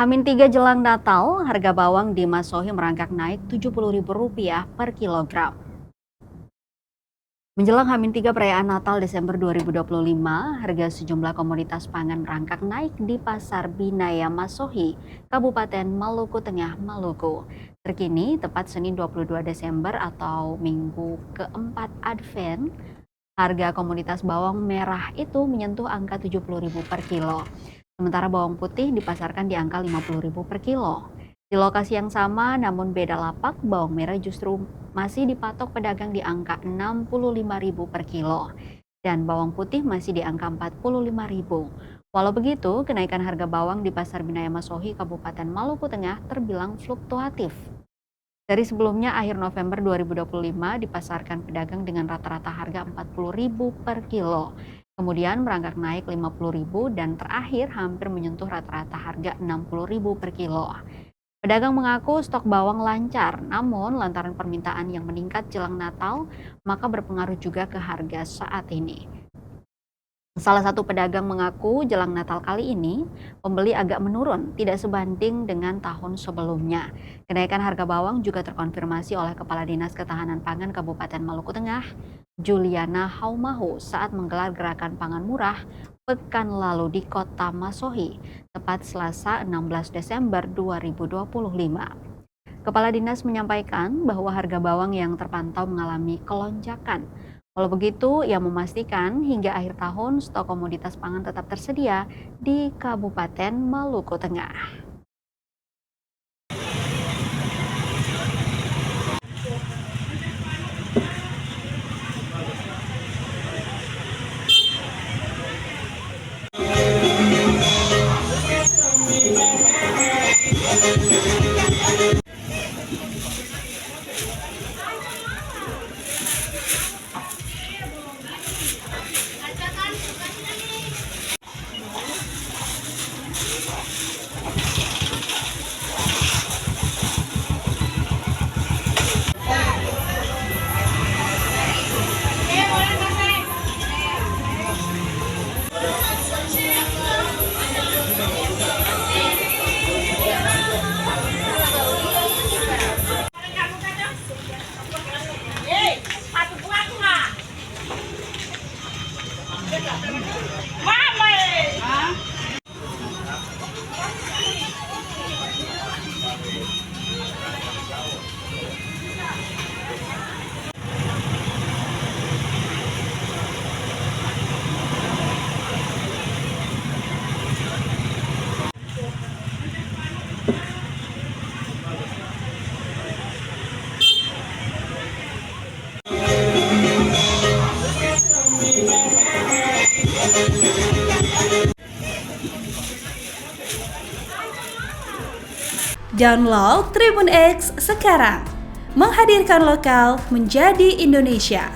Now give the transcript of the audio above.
H-3 jelang Natal, harga bawang di Masohi merangkak naik Rp70.000 per kilogram. Menjelang H-3 perayaan Natal Desember 2025, harga sejumlah komoditas pangan merangkak naik di Pasar Binaya Masohi, Kabupaten Maluku Tengah, Maluku. Terkini, tepat Senin 22 Desember atau Minggu keempat Advent, harga komoditas bawang merah itu menyentuh angka Rp70.000 per kilo. Sementara bawang putih dipasarkan di angka Rp50.000 per kilo. Di lokasi yang sama namun beda lapak, bawang merah justru masih dipatok pedagang di angka Rp65.000 per kilo. Dan bawang putih masih di angka Rp45.000. Walau begitu, kenaikan harga bawang di Pasar Binaya Masohi, Kabupaten Maluku Tengah terbilang fluktuatif. Dari sebelumnya akhir November 2025 dipasarkan pedagang dengan rata-rata harga Rp40.000 per kilo. Kemudian merangkak naik Rp50.000 dan terakhir hampir menyentuh rata-rata harga Rp60.000 per kilo. Pedagang mengaku stok bawang lancar, namun lantaran permintaan yang meningkat jelang Natal, maka berpengaruh juga ke harga saat ini. Salah satu pedagang mengaku jelang Natal kali ini, pembeli agak menurun, tidak sebanding dengan tahun sebelumnya. Kenaikan harga bawang juga terkonfirmasi oleh Kepala Dinas Ketahanan Pangan Kabupaten Maluku Tengah, Juliana Haumahu, saat menggelar gerakan pangan murah pekan lalu di Kota Masohi, tepat Selasa 16 Desember 2025. Kepala Dinas menyampaikan bahwa harga bawang yang terpantau mengalami kelonjakan. Walau begitu, ia memastikan hingga akhir tahun stok komoditas pangan tetap tersedia di Kabupaten Maluku Tengah. Download Tribun X sekarang, menghadirkan lokal menjadi Indonesia.